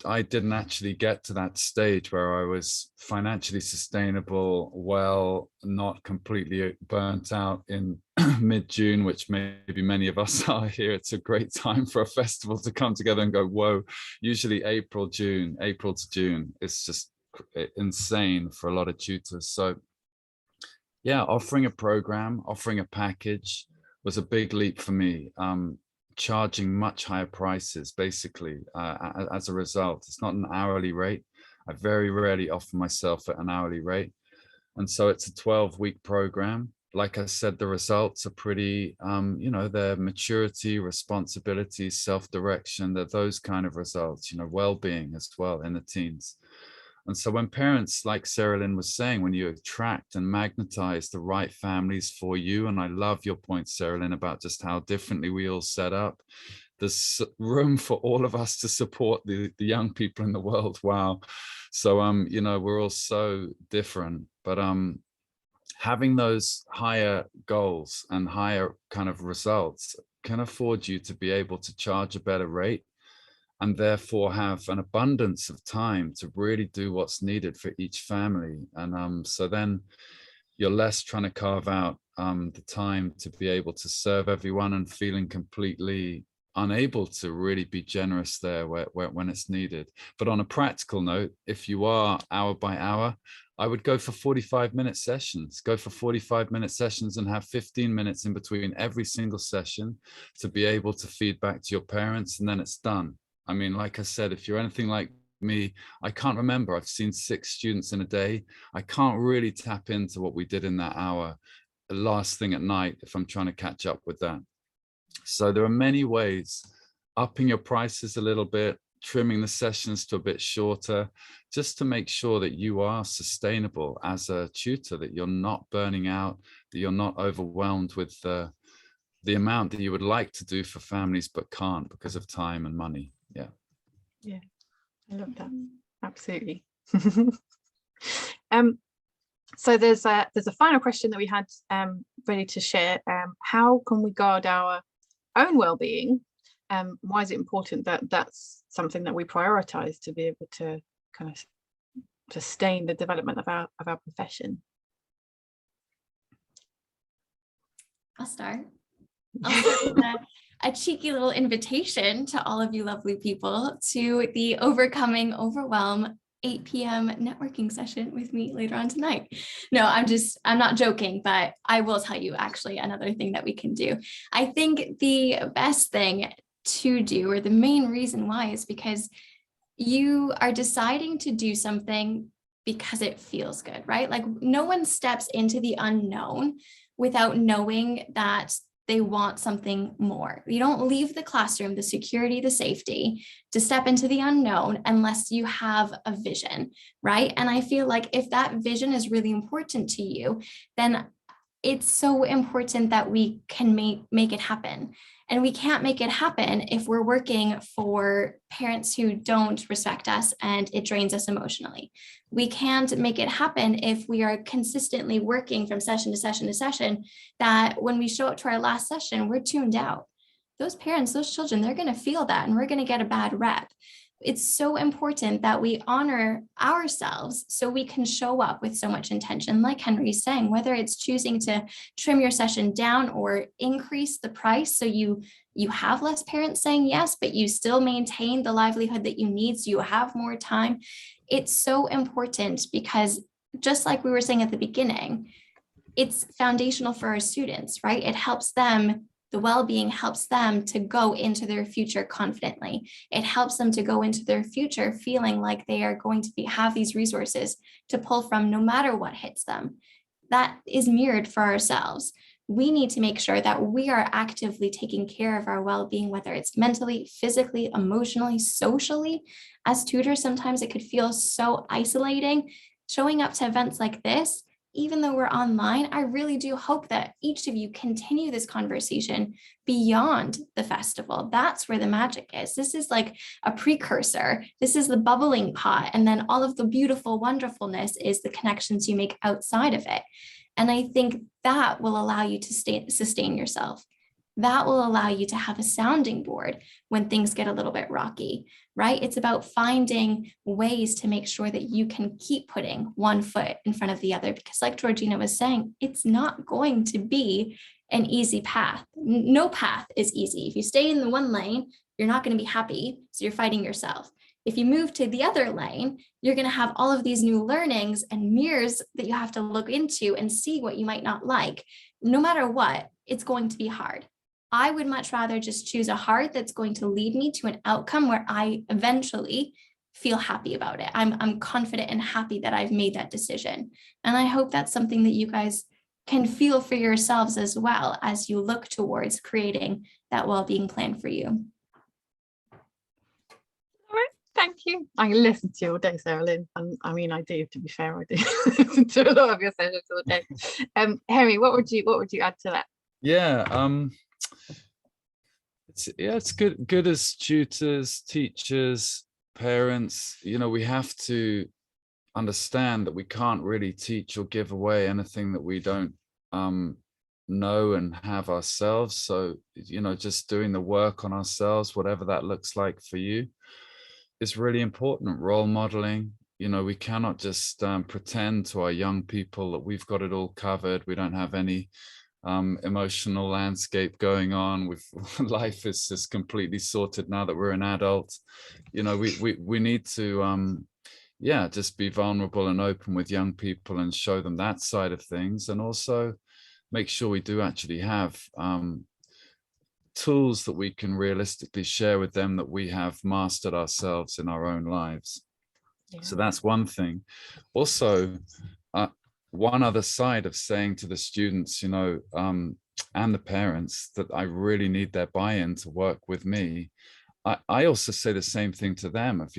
I didn't actually get to that stage where I was financially sustainable, well, not completely burnt out in mid-June, which maybe many of us are here. It's a great time for a festival to come together and go, whoa. Usually April to June, it's just insane for a lot of tutors. So yeah, offering a program, offering a package was a big leap for me. Charging much higher prices, basically, as a result. It's not an hourly rate. I very rarely offer myself at an hourly rate. And so it's a 12-week program. Like I said, the results are pretty, they're maturity, responsibility, self-direction, they're those kind of results, well-being as well in the teens. And so when parents, like Sarahlynn was saying, when you attract and magnetize the right families for you, and I love your point, Sarahlynn, about just how differently we all set up, there's room for all of us to support the young people in the world. Wow. So, we're all so different, but having those higher goals and higher kind of results can afford you to be able to charge a better rate and therefore have an abundance of time to really do what's needed for each family. And so then you're less trying to carve out the time to be able to serve everyone and feeling completely unable to really be generous there when it's needed. But on a practical note, if you are hour by hour, I would go for 45-minute sessions. Go for 45-minute sessions and have 15 minutes in between every single session to be able to feed back to your parents, and then it's done. I mean, like I said, if you're anything like me, I can't remember. I've seen 6 students in a day. I can't really tap into what we did in that hour the last thing at night if I'm trying to catch up with that. So there are many ways, upping your prices a little bit, trimming the sessions to a bit shorter, just to make sure that you are sustainable as a tutor, that you're not burning out, that you're not overwhelmed with the amount that you would like to do for families but can't because of time and money. Yeah, I love that. Absolutely. So there's a final question that we had ready to share. How can we guard our own well-being? Why is it important that that's something that we prioritize to be able to kind of sustain the development of our profession? I'll start. I'll start with a cheeky little invitation to all of you lovely people to the Overcoming Overwhelm 8 p.m. networking session with me later on tonight. No, I'm not joking, but I will tell you actually another thing that we can do. I think the best thing to do, or the main reason why, is because you are deciding to do something because it feels good, right? Like no one steps into the unknown without knowing that they want something more. You don't leave the classroom, the security, the safety, to step into the unknown unless you have a vision, right? And I feel like if that vision is really important to you, then it's so important that we can make it happen. And we can't make it happen if we're working for parents who don't respect us and it drains us emotionally. We can't make it happen if we are consistently working from session to session to session, that when we show up to our last session, we're tuned out. Those parents, those children, they're going to feel that, and we're going to get a bad rep. It's so important that we honor ourselves so we can show up with so much intention. Like Henry's saying, whether it's choosing to trim your session down or increase the price so you have less parents saying yes, but you still maintain the livelihood that you need so you have more time. It's so important because just like we were saying at the beginning, it's foundational for our students, right? It helps them. The well-being helps them to go into their future confidently. It helps them to go into their future feeling like they are going to have these resources to pull from no matter what hits them. That is mirrored for ourselves. We need to make sure that we are actively taking care of our well-being, whether it's mentally, physically, emotionally, socially. As tutors, sometimes it could feel so isolating. Showing up to events like this, even though we're online, I really do hope that each of you continue this conversation beyond the festival. That's where the magic is. This is like a precursor. This is the bubbling pot. And then all of the beautiful wonderfulness is the connections you make outside of it. And I think that will allow you to sustain yourself. That will allow you to have a sounding board when things get a little bit rocky, right? It's about finding ways to make sure that you can keep putting one foot in front of the other, because like Georgina was saying, it's not going to be an easy path. No path is easy. If you stay in the one lane, you're not going to be happy. So you're fighting yourself. If you move to the other lane, you're going to have all of these new learnings and mirrors that you have to look into and see what you might not like. No matter what, it's going to be hard. I would much rather just choose a heart that's going to lead me to an outcome where I eventually feel happy about it. I'm confident and happy that I've made that decision. And I hope that's something that you guys can feel for yourselves as well as you look towards creating that well-being plan for you. All right, thank you. I can listen to you all day, Sarahlynn. I mean, I do, to be fair, I do listen to a lot of your sessions all day. Henry, what would you add to that? Yeah, it's good as tutors, teachers, parents, we have to understand that we can't really teach or give away anything that we don't know and have ourselves. So, just doing the work on ourselves, whatever that looks like for you, is really important. Role modeling, we cannot just pretend to our young people that we've got it all covered. We don't have any emotional landscape going on. With life is just completely sorted now that we're an adult. We need to just be vulnerable and open with young people and show them that side of things, and also make sure we do actually have tools that we can realistically share with them that we have mastered ourselves in our own lives. Yeah. So that's one thing. Also, one other side of saying to the students, and the parents, that I really need their buy-in to work with me. I also say the same thing to them. If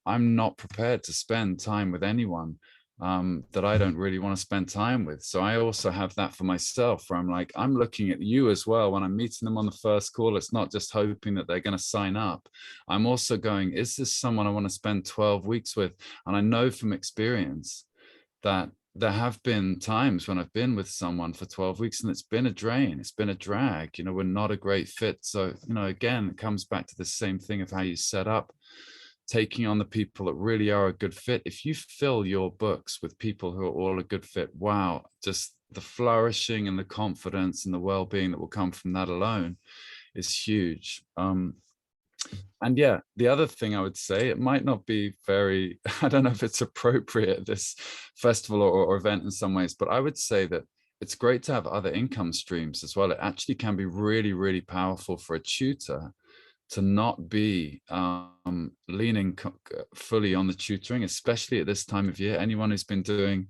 I'm not prepared to spend time with anyone that I don't really want to spend time with. So I also have that for myself, where I'm looking at you as well. When I'm meeting them on the first call, it's not just hoping that they're going to sign up. I'm also going, is this someone I want to spend 12 weeks with? And I know from experience that there have been times when I've been with someone for 12 weeks and it's been a drain, it's been a drag, we're not a great fit. So, again, it comes back to the same thing of how you set up taking on the people that really are a good fit. If you fill your books with people who are all a good fit, wow, just the flourishing and the confidence and the well-being that will come from that alone is huge. And yeah, the other thing I would say, it might not be very, I don't know if it's appropriate at this festival or event in some ways, but I would say that it's great to have other income streams as well. It actually can be really, really powerful for a tutor to not be leaning fully on the tutoring, especially at this time of year. Anyone who's been doing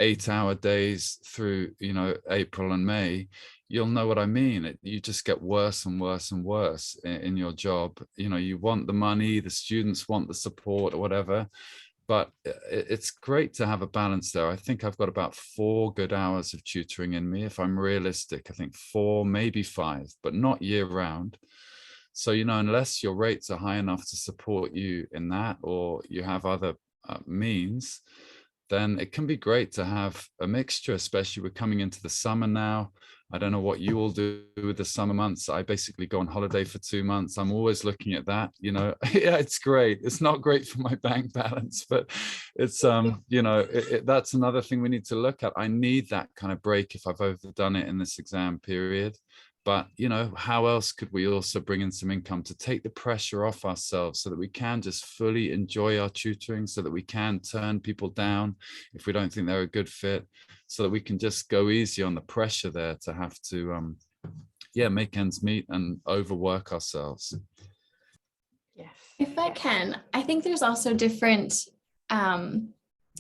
8-hour days through, you know, April and May, you'll know what I mean. You just get worse and worse and worse in your job. You know, you want the money, the students want the support or whatever, but it's great to have a balance there. I think I've got about 4 good hours of tutoring in me. If I'm realistic, I think 4, maybe 5, but not year round. So, you know, unless your rates are high enough to support you in that, or you have other means, then it can be great to have a mixture, especially we're coming into the summer now. I don't know what you all do with the summer months. I basically go on holiday for 2 months. I'm always looking at that, you know. Yeah, it's great. It's not great for my bank balance, but it's, you know, that's another thing we need to look at. I need that kind of break if I've overdone it in this exam period. But, you know, how else could we also bring in some income to take the pressure off ourselves so that we can just fully enjoy our tutoring, so that we can turn people down if we don't think they're a good fit, so that we can just go easy on the pressure there to have to, yeah, make ends meet and overwork ourselves. Yes. If I can, I think there's also different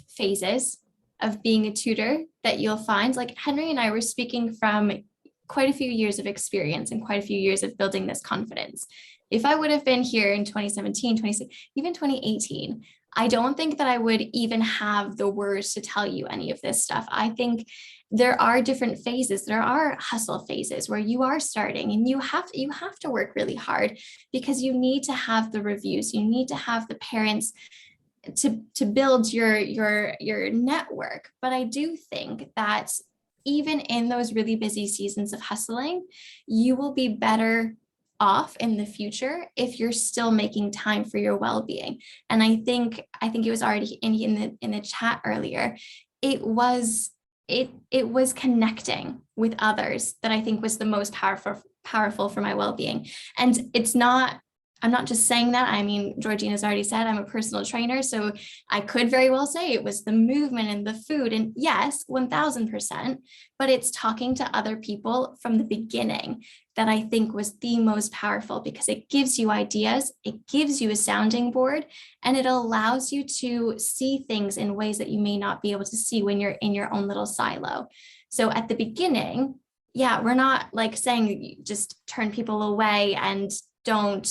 phases of being a tutor that you'll find. Like Henry and I were speaking from quite a few years of experience and quite a few years of building this confidence. If I would have been here in 2017, 2016, even 2018, I don't think that I would even have the words to tell you any of this stuff. I think there are different phases. There are hustle phases where you are starting and you have to work really hard because you need to have the reviews. You need to have the parents to build your network. But I do think that even in those really busy seasons of hustling, you will be better off in the future if you're still making time for your well-being. And I think it was already in the chat earlier. It was connecting with others that I think was the most powerful for my well-being. And I'm not just saying that. I mean, Georgina's already said I'm a personal trainer, so I could very well say it was the movement and the food. And yes, 1000%, but it's talking to other people from the beginning that I think was the most powerful, because it gives you ideas, it gives you a sounding board, and it allows you to see things in ways that you may not be able to see when you're in your own little silo. So at the beginning, yeah, we're not like saying you just turn people away and don't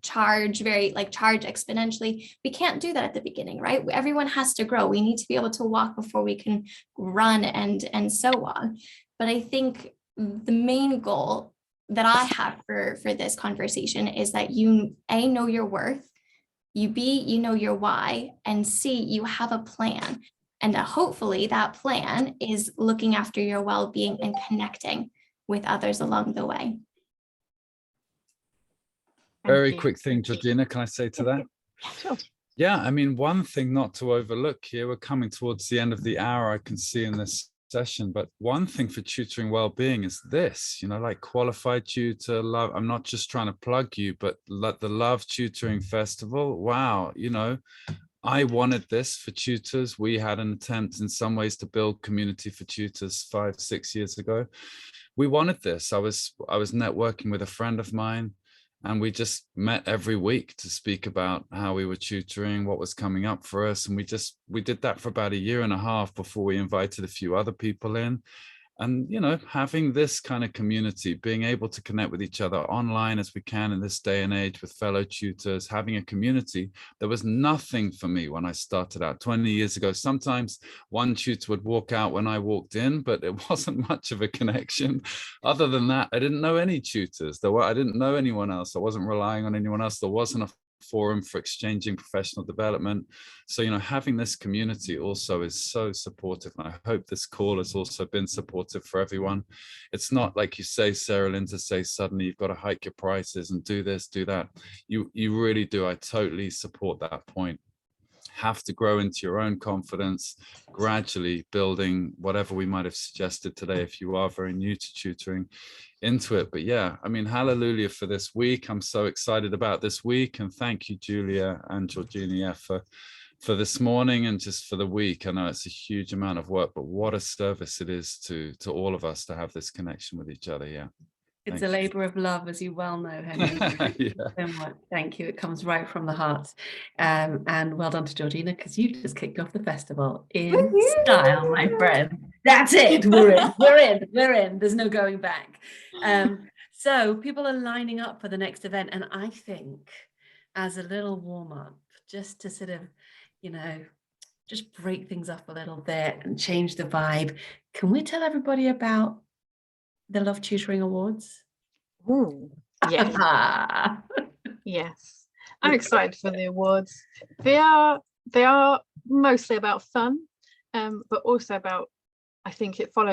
charge exponentially. We can't do that at the beginning, right? Everyone has to grow. We need to be able to walk before we can run and so on. But I think the main goal that I have for this conversation is that you A, know your worth, you B, you know your why, and C, you have a plan. And hopefully that plan is looking after your well-being and connecting with others along the way. Very quick thing, Georgina, can I say to that? Sure. Yeah, I mean, one thing not to overlook here, we're coming towards the end of the hour, I can see in this session, but one thing for tutoring well-being is this, you know, like Qualified Tutor, Love, I'm not just trying to plug you, but like the Love Tutoring Festival, wow, you know, I wanted this for tutors. We had an attempt in some ways to build community for tutors 5-6 years ago. We wanted this. I was networking with a friend of mine, and we just met every week to speak about how we were tutoring, what was coming up for us. And we did that for about 1.5 years before we invited a few other people in. And, you know, having this kind of community, being able to connect with each other online as we can in this day and age with fellow tutors, having a community, there was nothing for me when I started out 20 years ago. Sometimes one tutor would walk out when I walked in, but it wasn't much of a connection. Other than that, I didn't know any tutors. I didn't know anyone else. I wasn't relying on anyone else. There wasn't a forum for exchanging professional development. So, you know, having this community also is so supportive. And I hope this call has also been supportive for everyone. It's not like you say, Sarahlynn, to say suddenly you've got to hike your prices and do this, do that. You really do. I totally support that point. Have to grow into your own confidence, gradually building whatever we might have suggested today if you are very new to tutoring into it. But yeah, I mean, hallelujah for this week. I'm so excited about this week, and thank you, Julia and Georgina, for this morning and just for the week. I know it's a huge amount of work, but what a service it is to all of us to have this connection with each other. Yeah. It's a labor of love, as you well know, Henry. Yeah. Thank you. It comes right from the heart. And well done to Georgina, because you just kicked off the festival in style, my friend. That's it. We're in. We're in. We're in. There's no going back. So people are lining up for the next event. And I think as a little warm up, just to sort of, you know, just break things up a little bit and change the vibe, can we tell everybody about the Love Tutoring Awards? Ooh, yes. Yes, I'm excited for the awards. They are mostly about fun, but also about, I think it follows